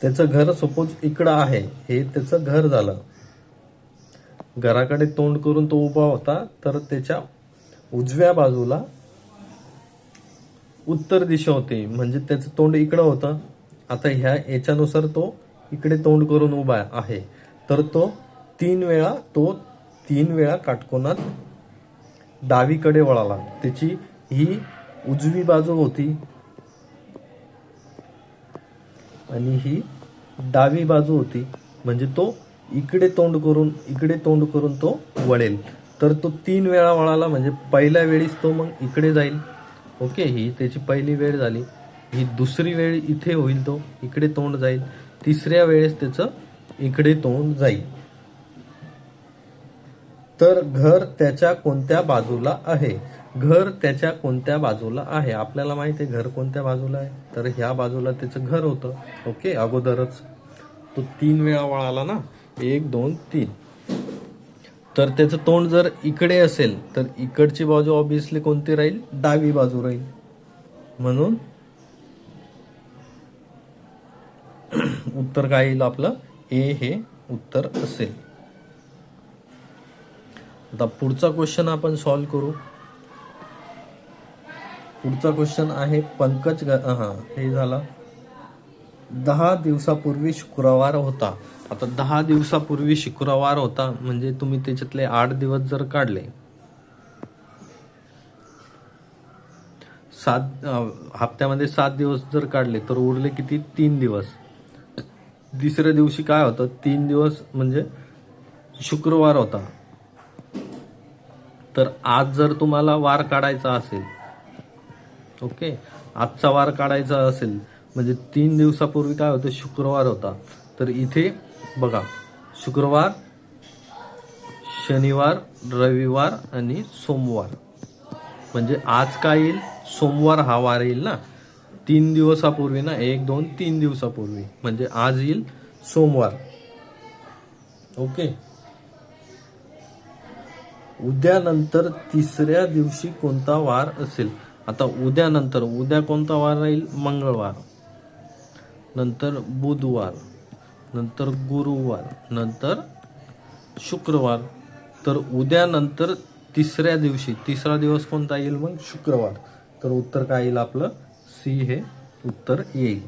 त्याचं घर सपोज इकडं आहे हे त्याचं घर झालं. घराकडे तोंड करून तो उभा होता तर त्याच्या उजव्या बाजूला उत्तर दिशा होती म्हणजे त्याचं तोंड इकडं होतं. आता याच्यानुसार तो इकडे तोंड करून उभा आहे तर तो 3 वेळा काटकोनात डावीकडे वळाला. त्याची ही उजवी बाजू होती आणि ही डावी बाजू होती म्हणजे तो इकडे तोंड करून तो वळेल. तर तो 3 वेळा वळाला म्हणजे पहिल्या वेळीच तो मग इकडे जाईल. ओके ही त्याची पहिली वेळ झाली. ही दुसरी वेळ इथे होईल तो इकडे तोंड जाईल. तिसऱ्या वेळेस त्याचं इकडे तोंड जाईल. तर घर त्याच्या कोणत्या बाजूला आहे घर त्याच्या कोणत्या बाजूला आहे आपल्याला माहिती आहे घर कोणत्या बाजूला आहे तर ह्या बाजूला त्याचं घर होतं. ओके अगोदरच तो 3 वेळा वळाला ना 1 2 3. तर त्याचं तोंड जर इकडे असेल तर इकडची बाजू ऑब्विसली कोणती राहील डावी बाजू राहील. म्हणून उत्तर काय येईल आपलं ए हे उत्तर असेल. आता पुढचा क्वेश्चन आपण सॉल्व करू. पुढचा क्वेश्चन आहे पंकज हे झाला 10 दिवसापूर्वी शुक्रवार होता. आता 10 दिवसापूर्वी शुक्रवार होता म्हणजे तुम्ही त्याच्यातले 8 दिवस जर काढले 7 हप्त्यामध्ये 7 दिवस जर काढले तर उरले किती 3 दिवस. तिसऱ्या दिवशी काय होतं 3 दिवस म्हणजे शुक्रवार होता. तर आज जर तुम्हाला वार काढायचा असेल ओके आजचा वार काढायचा असेल म्हणजे 3 दिवसापूर्वी काय होतं शुक्रवार होता. तर इथे बघा शुक्रवार शनिवार रविवार आणि सोमवार म्हणजे आज काय येईल सोमवार हा वार येईल ना 3 दिवसापूर्वी ना 1 2 3 दिवसापूर्वी म्हणजे आज येईल सोमवार. ओके उद्यानंतर तिसऱ्या दिवशी कोणता वार असेल. आता उद्यानंतर उद्या कोणता वार राहील मंगळवार नंतर बुधवार नंतर गुरुवार नंतर शुक्रवार. तर उद्यानंतर तिसऱ्या दिवशी तिसरा दिवस कोणता येईल मग शुक्रवार. तर उत्तर काय येईल आपलं सी हे उत्तर येईल.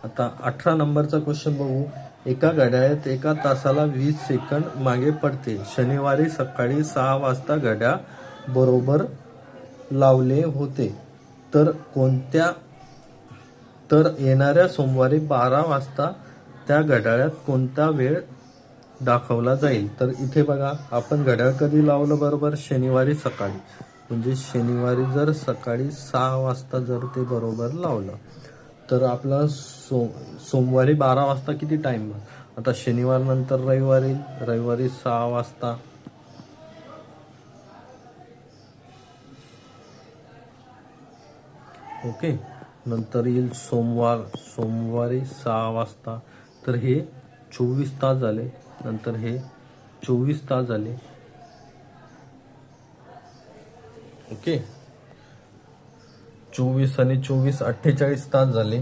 आता 18 नंबरचा क्वेश्चन बघू. एका घड्याळात एका तासाला 20 सेकंद मागे पडते. शनिवारी सकाळी 6 वाजता घड्याळ बरोबर लावले होते तर येणाऱ्या सोमवारी 12 वाजता त्या घड्याळात कोणता वेळ दाखवला जाईल. तर इथे बघा, आपण घड्याळ कधी लावलं बरोबर, शनिवारी सकाळी. म्हणजे शनिवारी जर सकाळी 6 वाजता जर ते बरोबर लावलं तर आपला सोमवारी 12 वाजता किती टाइम. आता शनिवार नंतर रविवारी 6 वाजता. ओके, नंतर येईल सोमवारी 6 वाजता. तर हे 24 तास झाले. नंतर हे 24 तास झाले. ओके, 24 आणि 24 48 तास झाले.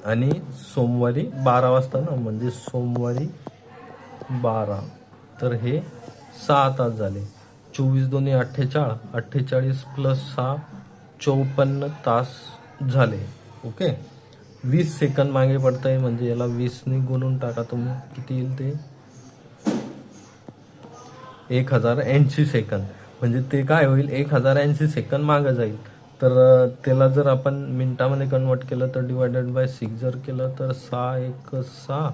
आणि सोमवारी 12 वाजता ना, म्हणजे सोमवारी 12, तर हे 6 तास झाले. 24 दोन्ही 48, 48 प्लस 6 54 तास झाले. ओके, 20 सेकंद मागे पडतंय, म्हणजे याला 20 ने गुणून टाका तुम्ही, किती येईल ते 1080 सेकंद. म्हणजे ते काय होईल, 1080 सेकंद मागे जाईल. तर त्याला जर आपण मिनिटामध्ये कन्वर्ट केलं तर डिवायडेड बाय 6 जर केलं तर 6 1 6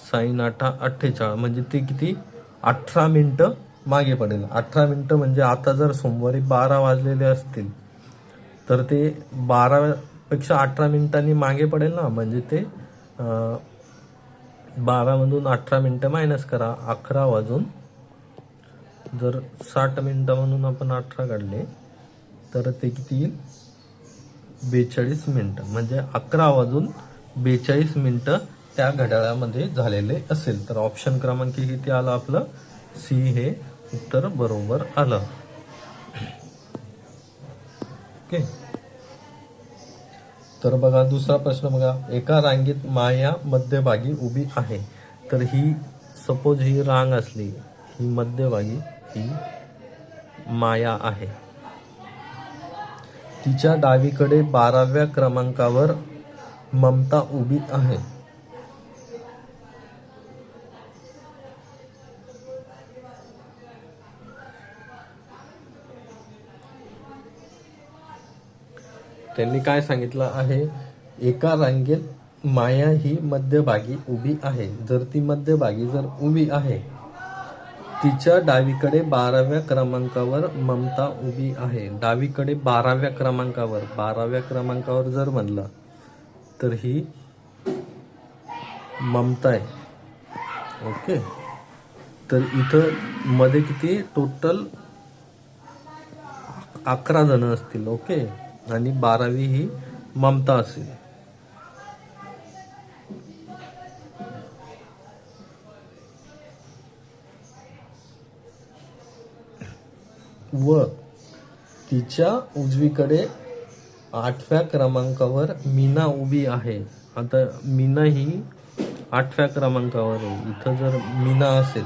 sin 8 48, म्हणजे ते किती 18 मिनिटं मागे पडेल. 18 मिनिटं म्हणजे आता जर सोमवारी 12 वाजलेले असतील तर ते 12 पेक्षा 18 मिनिटांनी मागे पडेल ना. म्हणजे ते 12 मधून 18 मिनिटं मायनस करा, 11 वाजून, जर 60 मिनिटं म्हणून आपण 18 काढले तर ते किती येईल 42 मिनिटं. म्हणजे 11 वाजून 42 मिनिटं त्या घड्याळामध्ये झालेले असेल. तर ऑप्शन क्रमांक किती आलं आपलं, सी हे उत्तर बरोबर आलं. ओके, तर बघा दुसरा प्रश्न बघा. एका रांगेत माया मध्यभागी उभी आहे. तर ही सपोज ही रांग असली, ही मध्यभागी ही माया आहे. तिच्या डावीकडे 12व्या क्रमांकावर ममता उभी आहे. त्यांनी काय सांगितलं आहे, एका रांगेत माया ही मध्यभागी उभी आहे. जर ती मध्यभागी जर उभी आहे, तिच्या डावीकडे 12व्या क्रमांकावर ममता उभी आहे. डावीकडे 12व्या क्रमांकावर जर म्हणलं तर ही ममता आहे. ओके, तर इथं मध्ये किती टोटल 11 जण असतील. ओके, आणि 12वी ही ममता असेल. व तिच्या उजवीकडे 8व्या क्रमांकावर मीना उभी आहे. आता मीना ही 8व्या क्रमांकावर आहे. इथं जर मीना असेल,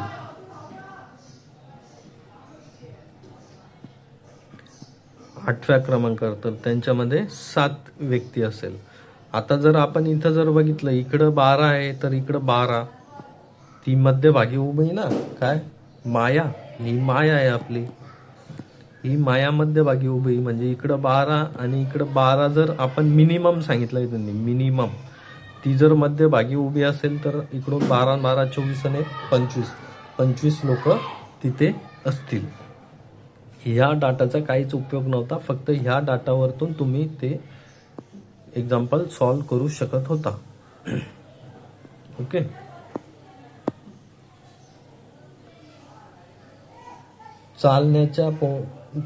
आठव्या क्रमांकावर, तर त्यांच्यामध्ये 7 व्यक्ती असेल. आता जर आपण इथं जर बघितलं, इकडं 12 आहे तर इकडं 12, ती मध्यभागी उभी ना, काय माया, ही माया आहे आपली, ही माया मध्यभागी उभी. म्हणजे इकडं 12 आणि इकडं 12 जर आपण मिनिमम सांगितलंय त्यांनी, मिनिमम ती जर मध्यभागी उभी असेल तर इकडून 12 12 24 आणि 25 लोक तिथे असतील. ह्या डाटाचा काहीच उपयोग नव्हता, फक्त ह्या डाटावरतून तुम्ही ते एक्झाम्पल सॉल्व करू शकत होता. ओके,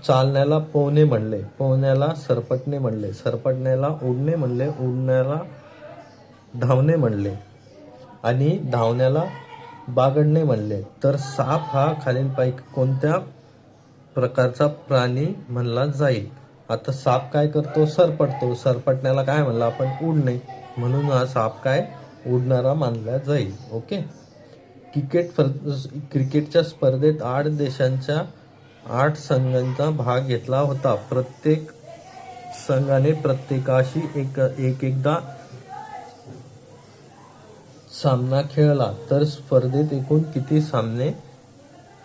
चालण्याला पोहणे म्हणले, पोहण्याला सरपटणे म्हणले, सरपटण्याला उडणे म्हणले, उडण्याला धावणे म्हणले, आणि धावण्याला बागडणे म्हणले. तर साप हा खालीलपैकी कोणत्या प्रकारचा प्राणी म्हणला जाईल. आता साप काय करतो, सरपटतो. सरपटण्याला काय म्हणलं आपण, उडणे, म्हणून हा साप काय उडणारा मानला जाईल. ओके, क्रिकेटच्या स्पर्धेत 8 देशांच्या 8 संघांचा भाग घेतला होता. प्रत्येक संघाने प्रत्येकाशी एकदा सामना खेळला. तर स्पर्धेत एकूण किती सामने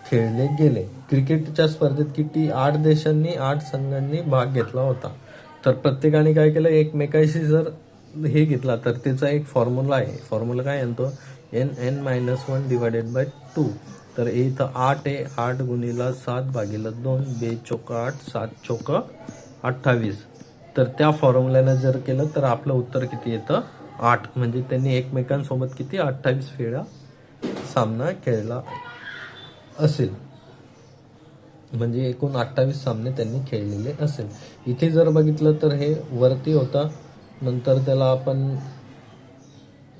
खेळले गेले. क्रिकेटच्या स्पर्धेत किती 8 देशांनी 8 संघांनी भाग घेतला होता. तर प्रत्येकाने काय केलं, एकमेकाशी जर हे घेतला तर त्याचा एक फॉर्म्युला आहे. फॉर्म्युला काय म्हणतो, n-1 डिवायडेड बाय 2. तर इथं 8 आहे, 8 गुणिला 7 भागिले 2, 2 चोक 8, 7 चोक 28. तर त्या फॉर्म्युल्यानं जर केलं तर आपलं उत्तर किती येतं, 8. म्हणजे त्यांनी एकमेकांसोबत किती 28 वेळा सामना खेळला असेल, म्हणजे एकूण 28 सामने त्यांनी खेळलेले असेल. इथे जर बघितलं तर हे वरती होता, नंतर त्याला आपण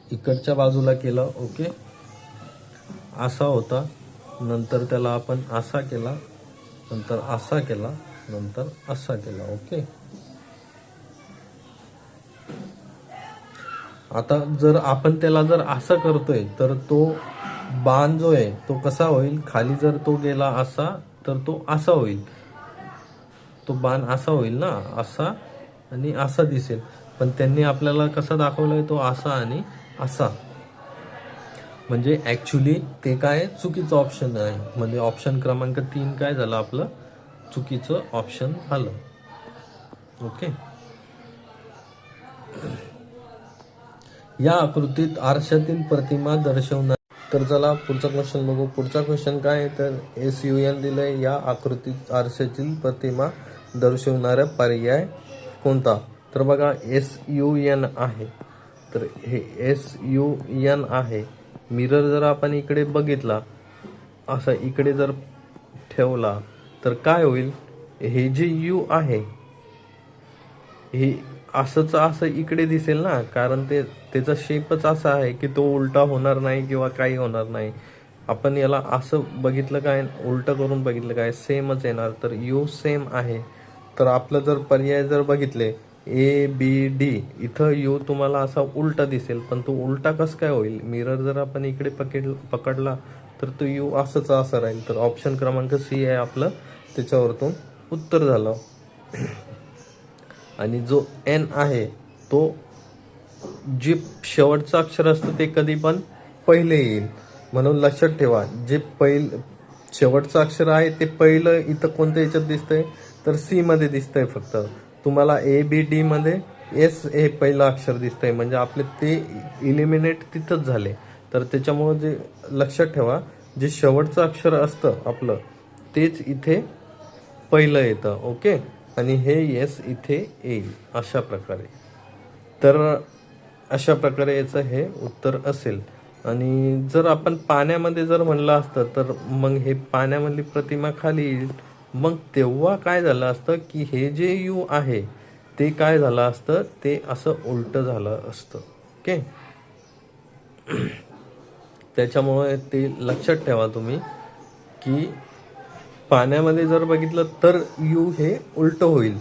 इकडच्या बाजूला केलं. ओके, असा होता, नंतर त्याला आपण असा केला, नंतर असा केला, नंतर असा केला. ओके, आता जर आपण त्याला जर असं करतोय तर तो बाण जो आहे तो कसा होईल, खाली जर तो गेला असा तर तो असा होईल, तो बाण असा होईल ना, असा आणि असा दिसेल. पण त्यांनी आपल्याला कसा दाखवलाय, तो असा आणि असा. म्हणजे ऍक्च्युली ते काय चुकीचं ऑप्शन आहे, म्हणजे ऑप्शन क्रमांक 3 काय झालं आपलं, चुकीचं ऑप्शन झालं. ओके, या आकृतीत आरशातील प्रतिमा दर्शवणार. तर चला पुढचा क्वेश्चन बघू. पुढचा क्वेश्चन काय आहे, तर SUN दिलंय, या आकृतीत आरशातील प्रतिमा दर्शवणारा पर्याय कोणता. तर बघा SUN आहे, तर हे SUN आहे. मिरर जर आपण इकडे बघितला, असा इकडे जर ठेवला तर काय होईल, हे जे U आहे हे असंच असं इकडे दिसेल ना, कारण त्याचा शेपच असा आहे की तो उलटा होणार नाही किंवा काही होणार नाही. आपण याला असं बघितलं काय, उलट करून बघितलं काय, सेमच येणार. तर U सेम आहे. तर आपलं जर पर्याय जर बघितले ABD, इथं U तुम्हाला असा उलटा दिसेल, पण तो उलटा कसं काय होईल, मिरर जर आपण इकडे पकडला तर तो U असंच असं राहील. तर ऑप्शन क्रमांक C आहे आपलं, त्याच्यावरतून उत्तर झालं. आणि जो N आहे तो जे शेवटचं अक्षर असतं ते कधी पण पहिले येईल, म्हणून लक्षात ठेवा. जे शेवटचं अक्षर आहे ते पहिलं इथं कोणत्या ह्याच्यात दिसतंय, तर C मध्ये दिसतंय. फक्त तुम्हाला ABD मध्ये S हे पहिलं अक्षर दिसतंय, म्हणजे आपले ते इलिमिनेट तिथंच झाले. तर त्याच्यामुळे जे लक्षात ठेवा, जे शेवटचं अक्षर असतं आपलं तेच इथे पहिलं येतं. ओके, आणि हे S इथे येईल अशा प्रकारे. तर अशा प्रकारे याचं हे उत्तर असेल. आणि जर आपण पाण्यामध्ये जर म्हणलं असतं तर मग हे पाण्यामधली प्रतिमा खाली येईल. मग तेव्हा काय झालं असतं की हे जे U आहे ते काय झालं असतं, ते असं उलट झालं असतं. ओके, त्याच्यामुळे ते लक्षात ठेवा तुम्ही की पाण्यामध्ये जर बघितलं तर U हे उलट होईल,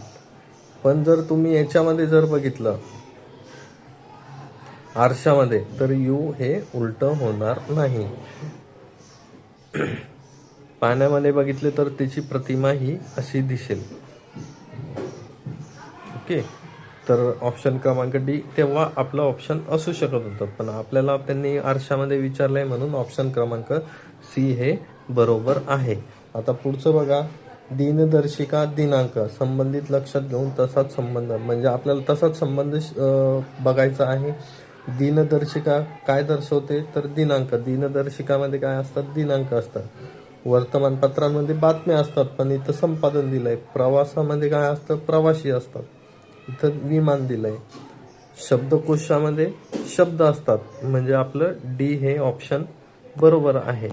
पण जर तुम्ही याच्यामध्ये जर बघितलं आरशामध्ये तर U हे उलट होणार नाही. पाण्यामध्ये बघितले तर त्याची प्रतिमा ही अशी दिसेल. ओके, तर ऑप्शन क्रमांक D तेव्हा आपलं ऑप्शन असू शकत होतं, पण आपल्याला त्यांनी आरशामध्ये विचारलंय म्हणून ऑप्शन क्रमांक C हे बरोबर आहे. आता पुढचं बघा, दिनदर्शिका दिनांक संबंधित लक्षात घेऊन तसाच संबंध, म्हणजे आपल्याला तसाच संबंध बघायचा आहे. दिनदर्शिका काय दर्शवते, तर दिनांक. दिनदर्शिकामध्ये काय असतात, दिनांक असतात. वर्तमानपत्रांमध्ये बातम्या असतात, पण इथं संपादन दिलंय. प्रवासामध्ये काय असतं, प्रवासी असतात, इथं विमान दिलंय. शब्दकोशामध्ये शब्द असतात, म्हणजे आपलं D हे ऑप्शन बरोबर आहे.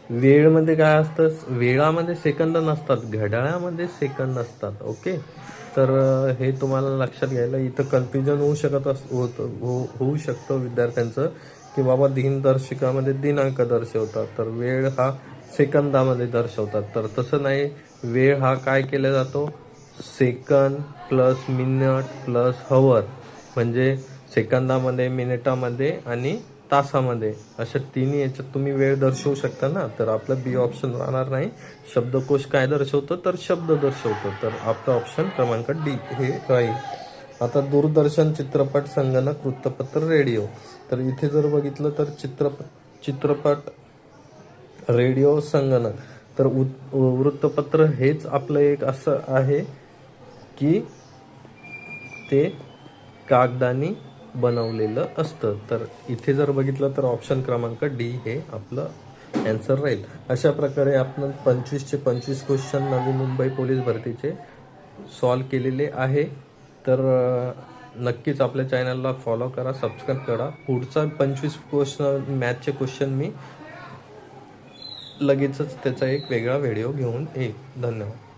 वेळमध्ये काय असतं, वेळामध्ये सेकंद नसतात, घड्याळामध्ये सेकंद असतात. ओके, तर हे तुम्हाला लक्षात घ्यायला, इथं कन्फ्युजन होऊ शकतं विद्यार्थ्यांचं की बाबा दिनदर्शिकामध्ये दिनांक दर्शवतात तर वेळ हा सेकंदामध्ये दर्शवतात. तर तसं नाही, वेळ हा काय केला जातो, सेकंद प्लस मिनिट प्लस हवर, म्हणजे सेकंदामध्ये, मिनिटामध्ये आणि तासामध्ये, अशा तिन्ही याच्यात तुम्ही वेळ दर्शवू शकता ना. तर आपलं B ऑप्शन राहणार नाही. शब्दकोश काय दर्शवतो, तर शब्द दर्शवतो. तर आपलं ऑप्शन क्रमांक D हे राहील. आता दूरदर्शन, चित्रपट, संगणक, वृत्तपत्र, रेडिओ. तर इथे जर बघितलं तर चित्रपट, रेडिओ, संगणक. तर वृत्तपत्र हेच आपलं एक असं आहे की ते कागदानी बनवलेलं असतं. तर इथे जर बघितलं तर ऑप्शन क्रमांक डी हे आपलं आन्सर राहील. अशा प्रकारे आपण 25चे 25 question Navi Mumbai police भरतीचे solve केलेले आहे. तर नक्कीच आपल्या चॅनलला फॉलो करा, सबस्क्राईब करा. पुढचा 25 क्वेश्चन मॅथचे क्वेश्चन मी लगेचच त्याचा एक वेगळा व्हिडिओ घेऊन येईल. धन्यवाद.